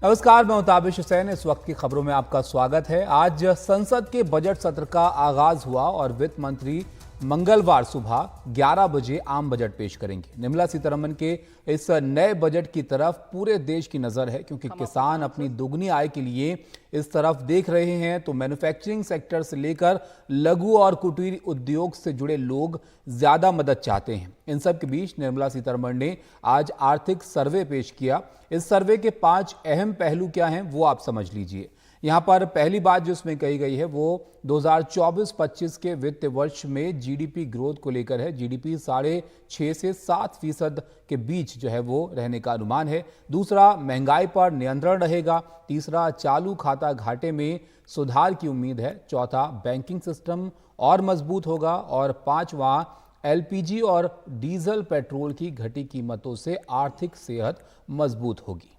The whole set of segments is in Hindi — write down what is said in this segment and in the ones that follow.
नमस्कार, मैं मुताबिश हुसैन। इस वक्त की खबरों में आपका स्वागत है। आज संसद के बजट सत्र का आगाज हुआ और वित्त मंत्री मंगलवार सुबह 11 बजे आम बजट पेश करेंगे। निर्मला सीतारमण के इस नए बजट की तरफ पूरे देश की नजर है, क्योंकि किसान अपनी दोगुनी आय के लिए इस तरफ देख रहे हैं। तो मैन्युफैक्चरिंग सेक्टर से लेकर लघु और कुटीर उद्योग से जुड़े लोग ज्यादा मदद चाहते हैं। इन सब के बीच निर्मला सीतारमण ने आज आर्थिक सर्वे पेश किया। इस सर्वे के 5 अहम पहलू क्या हैं वो आप समझ लीजिए। यहां पर पहली बात जो इसमें कही गई है वो 2024-25 के वित्त वर्ष में जीडीपी ग्रोथ को लेकर है। जीडीपी 6.5 से 7% के बीच जो है वो रहने का अनुमान है। दूसरा, महंगाई पर नियंत्रण रहेगा। तीसरा, चालू खाता घाटे में सुधार की उम्मीद है। चौथा, बैंकिंग सिस्टम और मजबूत होगा। और पांचवा, एलपीजी और डीजल पेट्रोल की घटी कीमतों से आर्थिक सेहत मजबूत होगी।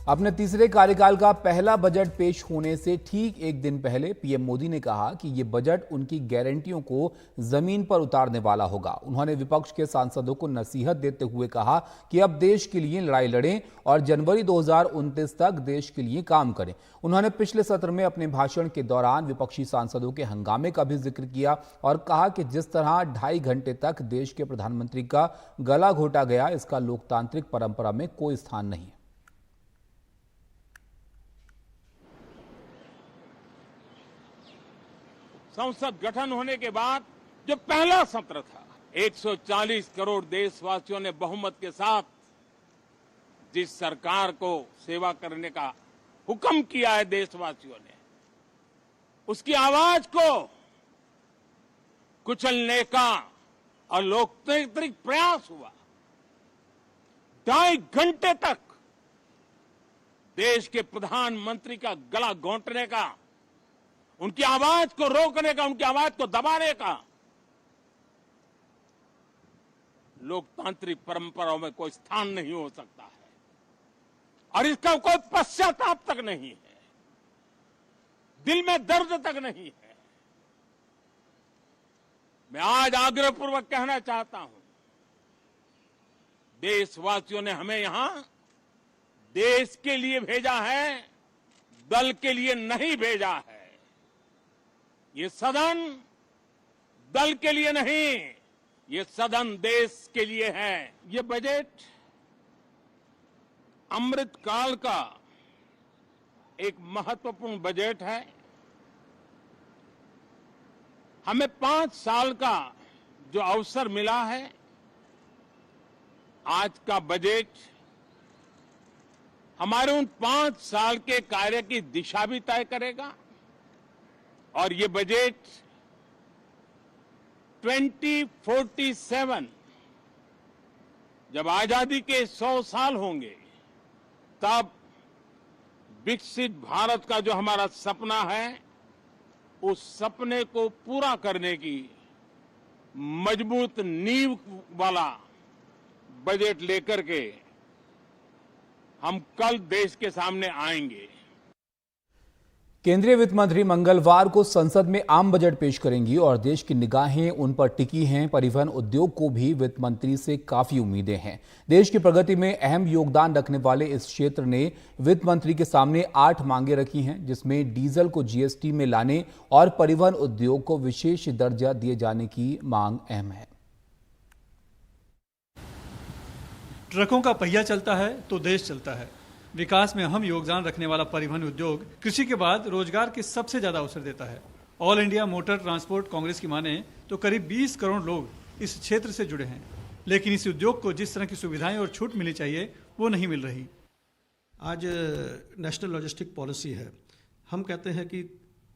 अपने तीसरे कार्यकाल का पहला बजट पेश होने से ठीक एक दिन पहले पीएम मोदी ने कहा कि यह बजट उनकी गारंटियों को जमीन पर उतारने वाला होगा। उन्होंने विपक्ष के सांसदों को नसीहत देते हुए कहा कि अब देश के लिए लड़ाई लड़ें और जनवरी 2029 तक देश के लिए काम करें। उन्होंने पिछले सत्र में अपने भाषण के दौरान विपक्षी सांसदों के हंगामे का भी जिक्र किया और कहा कि जिस तरह 2.5 घंटे तक देश के प्रधानमंत्री का गला घोटा गया, इसका लोकतांत्रिक परंपरा में कोई स्थान नहीं है। संसद गठन होने के बाद जो पहला सत्र था, 140 करोड़ देशवासियों ने बहुमत के साथ जिस सरकार को सेवा करने का हुक्म किया है देशवासियों ने, उसकी आवाज को कुचलने का और लोकतांत्रिक प्रयास हुआ। 2.5 घंटे तक देश के प्रधानमंत्री का गला घोंटने का, उनकी आवाज को रोकने का, उनकी आवाज को दबाने का लोकतांत्रिक परंपराओं में कोई स्थान नहीं हो सकता है और इसका कोई पश्चाताप तक नहीं है, दिल में दर्द तक नहीं है। मैं आज आग्रहपूर्वक कहना चाहता हूं, देशवासियों ने हमें यहां देश के लिए भेजा है, दल के लिए नहीं भेजा है। ये सदन दल के लिए नहीं, ये सदन देश के लिए है। ये बजट अमृत काल का एक महत्वपूर्ण बजट है। हमें 5 साल का जो अवसर मिला है, आज का बजट हमारे उन 5 साल के कार्य की दिशा भी तय करेगा। और ये बजट 2047 जब आजादी के 100 साल होंगे, तब विकसित भारत का जो हमारा सपना है, उस सपने को पूरा करने की मजबूत नींव वाला बजट लेकर के हम कल देश के सामने आएंगे। केंद्रीय वित्त मंत्री मंगलवार को संसद में आम बजट पेश करेंगी और देश की निगाहें उन पर टिकी हैं। परिवहन उद्योग को भी वित्त मंत्री से काफी उम्मीदें हैं। देश की प्रगति में अहम योगदान रखने वाले इस क्षेत्र ने वित्त मंत्री के सामने 8 मांगे रखी हैं, जिसमें डीजल को जीएसटी में लाने और परिवहन उद्योग को विशेष दर्जा दिए जाने की मांग अहम है। ट्रकों का पहिया चलता है तो देश चलता है। विकास में अहम योगदान रखने वाला परिवहन उद्योग कृषि के बाद रोजगार के सबसे ज्यादा अवसर देता है। All India motor transport Congress की माने तो करीब 20 करोड़ लोग इस क्षेत्र से जुड़े हैं, लेकिन इस उद्योग को जिस तरह की सुविधाएं और छूट मिलनी चाहिए वो नहीं मिल रही। आज नेशनल लॉजिस्टिक पॉलिसी है। हम कहते हैं कि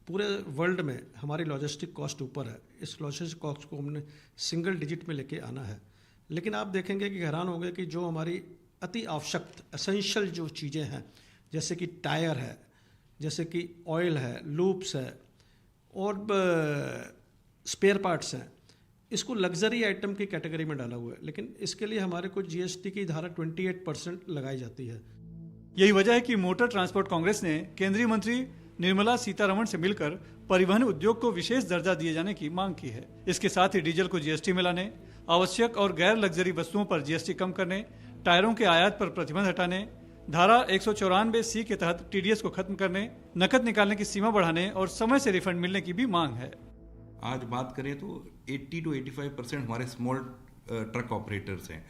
पूरे वर्ल्ड में हमारी लॉजिस्टिक कॉस्ट ऊपर है। इस लॉजिस्टिक कॉस्ट को हमने सिंगल डिजिट में लेके आना है। लेकिन आप देखेंगे कि हैरान होंगे कि जो हमारी अति आवश्यक एसेंशियल जो चीज़ें हैं, जैसे कि टायर है, जैसे कि ऑयल है, लूप्स है और स्पेयर पार्ट्स हैं, इसको लग्जरी आइटम की कैटेगरी में डाला हुआ है। लेकिन इसके लिए हमारे को जीएसटी की धारा 28% लगाई जाती है। यही वजह है कि मोटर ट्रांसपोर्ट कांग्रेस ने केंद्रीय मंत्री निर्मला सीतारमण से मिलकर परिवहन उद्योग को विशेष दर्जा दिए जाने की मांग की है। इसके साथ ही डीजल को जीएसटी में लाने, आवश्यक और गैर लग्जरी वस्तुओं पर जीएसटी कम करने, टायरों के आयात पर प्रतिबंध हटाने, धारा 194(सी) के तहत टीडीएस को खत्म करने, नकद निकालने की सीमा बढ़ाने और समय से रिफंड मिलने की भी मांग है। आज बात करें तो 80 to 85% हमारे स्मॉल ट्रक ऑपरेटर्स हैं,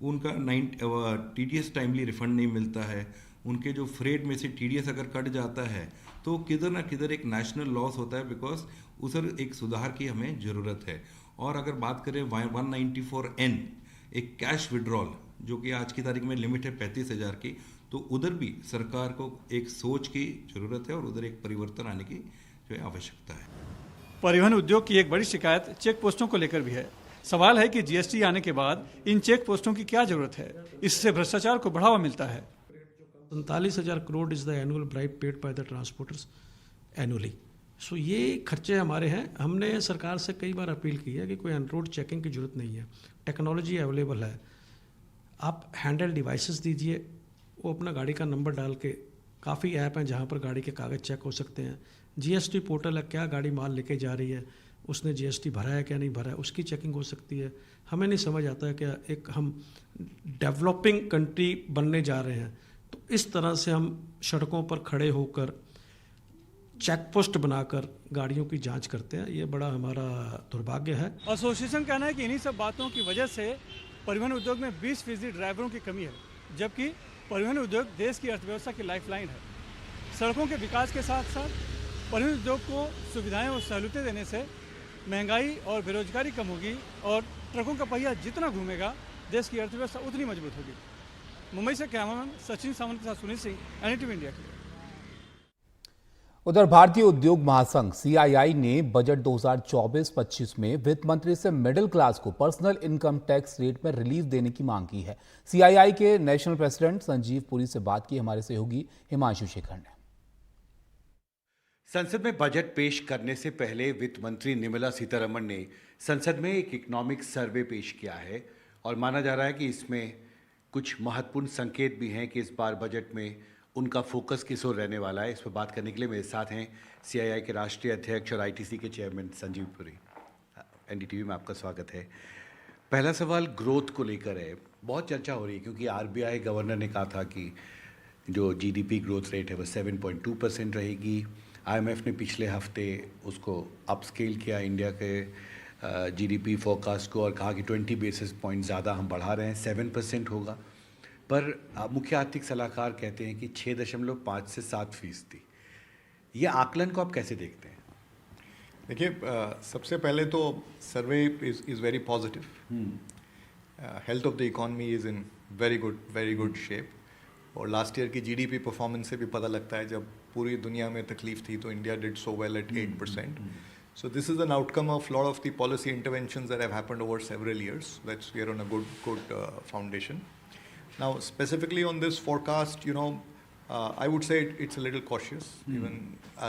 उनका टीडीएस टाइमली रिफंड नहीं मिलता है। उनके जो फ्रेट में से टीडीएस अगर कट जाता है तो किधर ना किधर एक नेशनल लॉस होता है, बिकॉज उधर एक सुधार की हमें ज़रूरत है। और अगर बात करें 194(N) एक कैश विड्रॉल जो कि आज की तारीख में लिमिट है 35,000 की, तो उधर भी सरकार को एक सोच की ज़रूरत है और उधर एक परिवर्तन आने की जो है आवश्यकता है। परिवहन उद्योग की एक बड़ी शिकायत चेक पोस्टों को लेकर भी है। सवाल है कि जीएसटी आने के बाद इन चेक पोस्टों की क्या जरूरत है, इससे भ्रष्टाचार को बढ़ावा मिलता है। 39,000 crore is the annual bribe paid by the transporters annually. So ये खर्चे हमारे हैं। हमने सरकार से कई बार अपील की है कि कोई ऑन रोड चेकिंग की जरूरत नहीं है, टेक्नोलॉजी अवेलेबल है, आप हैंडल डिवाइसेस दीजिए, वो अपना गाड़ी का नंबर डाल के, काफ़ी ऐप हैं जहाँ पर गाड़ी के कागज़ चेक हो सकते हैं। जीएसटी पोर्टल है, क्या गाड़ी माल लेके जा रही है, उसने जीएसटी भरा है क्या नहीं भरा है, उसकी चेकिंग हो सकती है। हमें नहीं समझ आता है कि एक हम डेवलपिंग कंट्री बनने जा रहे हैं तो इस तरह से हम सड़कों पर खड़े होकर चेक पोस्ट बनाकर गाड़ियों की जांच करते हैं, ये बड़ा हमारा दुर्भाग्य है। एसोसिएशन कहना है कि इन्हीं सब बातों की वजह से परिवहन उद्योग में 20% ड्राइवरों की कमी है, जबकि परिवहन उद्योग देश की अर्थव्यवस्था की लाइफलाइन है। सड़कों के विकास के साथ साथ परिवहन उद्योग को सुविधाएं और सहूलियतें देने से महंगाई और बेरोजगारी कम होगी और ट्रकों का पहिया जितना घूमेगा देश की अर्थव्यवस्था उतनी मजबूत होगी। मुंबई से कैमरामैन सचिन सावंत के साथ सुनील सिंह, एनडीटीवी इंडिया के लिए। उधर भारतीय उद्योग महासंघ सीआईआई ने बजट 2024-25 में वित्त मंत्री से मिडिल क्लास को पर्सनल इनकम टैक्स रेट में रिलीफ देने की मांग की है। सीआईआई के नेशनल प्रेसिडेंट संजीव पुरी से बात की हमारे सहयोगी हिमांशु शेखर ने। संसद में बजट पेश करने से पहले वित्त मंत्री निर्मला सीतारमण ने संसद में एक इकोनॉमिक सर्वे पेश किया है और माना जा रहा है कि इसमें कुछ महत्वपूर्ण संकेत भी हैं कि इस बार बजट में उनका फोकस किस ओर रहने वाला है। इस पर बात करने के लिए मेरे साथ हैं सीआईआई के राष्ट्रीय अध्यक्ष और आईटीसी के चेयरमैन संजीव पुरी। एनडीटीवी में आपका स्वागत है। पहला सवाल ग्रोथ को लेकर है। बहुत चर्चा हो रही है क्योंकि आरबीआई गवर्नर ने कहा था कि जो जीडीपी ग्रोथ रेट है वो 7.2% रहेगी। आईएमएफ ने पिछले हफ्ते उसको अपस्केल किया इंडिया के जीडीपी फोरकास्ट को और कहा कि 20 बेसिस पॉइंट ज़्यादा हम बढ़ा रहे हैं, 7% होगा। पर मुख्य आर्थिक सलाहकार कहते हैं कि 6.5 से 7%। ये आकलन को आप कैसे देखते हैं? देखिए, सबसे पहले तो survey is very positive. Health of the economy is in very good shape. और लास्ट ईयर की जीडीपी परफॉर्मेंस से भी पता लगता है, जब पूरी दुनिया में तकलीफ थी तो India did so well at 8%. So this is an outcome of a lot of the policy interventions that have happened over several years. That's we are on a good foundation. Now specifically on this forecast, I would say it's a little cautious. Even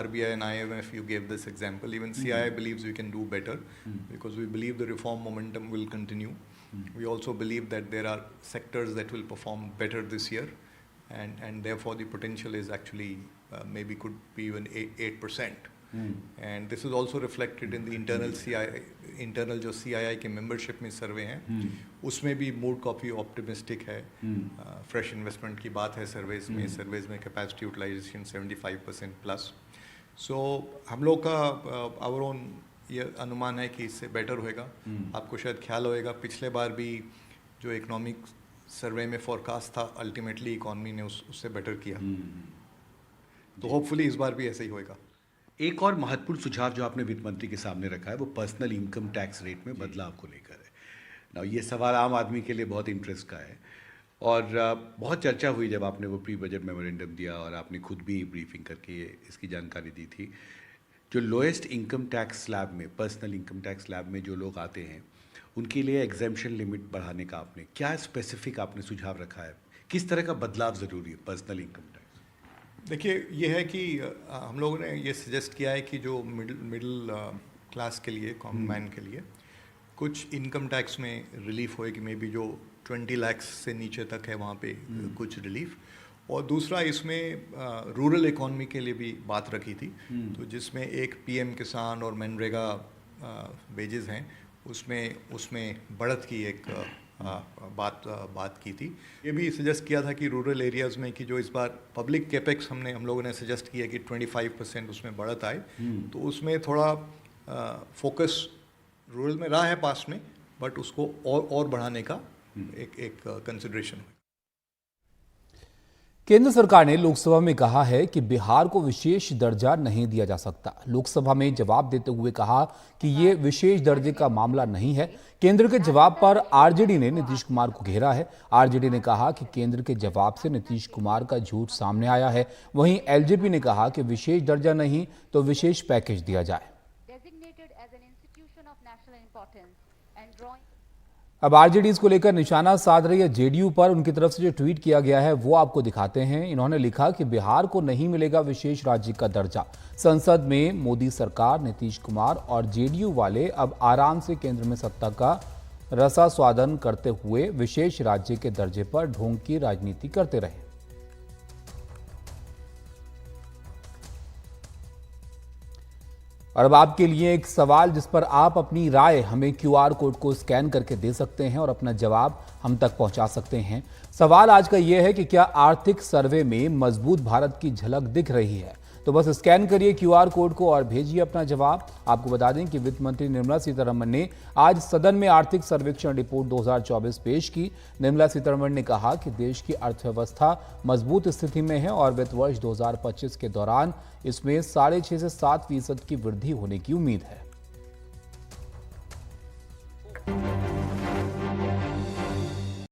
RBI and IMF, you gave this example. Even CII believes we can do better because we believe the reform momentum will continue. We also believe that there are sectors that will perform better this year, and therefore the potential is actually maybe could be even 8%. And this is also reflected in the internal जो CII के membership में सर्वे हैं, उसमें भी मूड काफ़ी ऑप्टिमिस्टिक है। फ्रेश इन्वेस्टमेंट की बात है सर्वेज में कैपेसिटी यूटिलाइजेशन 75% प्लस। सो हम लोग का आवर ओन ये अनुमान है कि इससे बेटर होएगा। आपको शायद ख्याल होएगा पिछले बार भी जो इकोनॉमिक सर्वे में फोरकास्ट था, अल्टीमेटली इकॉनमी ने उससे बेटर किया। तो होपफुली इस बार भी ऐसा ही होएगा। एक और महत्वपूर्ण सुझाव जो आपने वित्त मंत्री के सामने रखा है वो पर्सनल इनकम टैक्स रेट में बदलाव को लेकर है। ना ये सवाल आम आदमी के लिए बहुत इंटरेस्ट का है और बहुत चर्चा हुई जब आपने वो प्री बजट मेमोरेंडम दिया और आपने खुद भी ब्रीफिंग करके इसकी जानकारी दी थी। जो लोएस्ट इनकम टैक्स स्लैब में, पर्सनल इनकम टैक्स स्लैब में जो लोग आते हैं उनके लिए एग्जेम्पशन लिमिट बढ़ाने का आपने क्या स्पेसिफिक आपने सुझाव रखा है? किस तरह का बदलाव ज़रूरी है पर्सनल इनकम टैक्स? देखिए, ये है कि हम लोगों ने ये सजेस्ट किया है कि जो मिडिल क्लास के लिए, कॉमन मैन के लिए कुछ इनकम टैक्स में रिलीफ होए कि मे बी जो 20 लाख से नीचे तक है वहाँ पे कुछ रिलीफ। और दूसरा इसमें रूरल इकॉनमी के लिए भी बात रखी थी, तो जिसमें एक पीएम किसान और मनरेगा वेजेस हैं उसमें बढ़त की एक बात की थी। ये भी सजेस्ट किया था कि रूरल एरियाज़ में कि जो इस बार पब्लिक कैपेक्स हम लोगों ने सजेस्ट किया कि 25% उसमें बढ़त आए, तो उसमें थोड़ा फोकस रूरल में रहा है पास में, बट उसको और बढ़ाने का एक कंसिडरेशन हुई। केंद्र सरकार ने लोकसभा में कहा है कि बिहार को विशेष दर्जा नहीं दिया जा सकता। लोकसभा में जवाब देते हुए कहा कि ये विशेष दर्जे का मामला नहीं है। केंद्र के जवाब पर आरजेडी ने नीतीश कुमार को घेरा है। आरजेडी ने कहा कि केंद्र के जवाब से नीतीश कुमार का झूठ सामने आया है। वहीं एलजेपी ने कहा कि विशेष दर्जा नहीं तो विशेष पैकेज दिया जाए। अब आरजेडी इसको लेकर निशाना साध रही है जेडीयू पर। उनकी तरफ से जो ट्वीट किया गया है वो आपको दिखाते हैं। इन्होंने लिखा कि बिहार को नहीं मिलेगा विशेष राज्य का दर्जा। संसद में मोदी सरकार, नीतीश कुमार और जेडीयू वाले अब आराम से केंद्र में सत्ता का रसास्वादन करते हुए विशेष राज्य के दर्जे पर ढोंग की राजनीति करते रहे। और अब आपके लिए एक सवाल जिस पर आप अपनी राय हमें क्यूआर कोड को स्कैन करके दे सकते हैं और अपना जवाब हम तक पहुंचा सकते हैं। सवाल आज का यह है कि क्या आर्थिक सर्वे में मजबूत भारत की झलक दिख रही है? तो बस स्कैन करिए क्यूआर कोड को और भेजिए अपना जवाब। आपको बता दें कि वित्त मंत्री निर्मला सीतारमण ने आज सदन में आर्थिक सर्वेक्षण रिपोर्ट 2024 पेश की। निर्मला सीतारमण ने कहा कि देश की अर्थव्यवस्था मजबूत स्थिति में है और वित्त वर्ष 2025 के दौरान इसमें 6.5 से 7% की वृद्धि होने की उम्मीद है।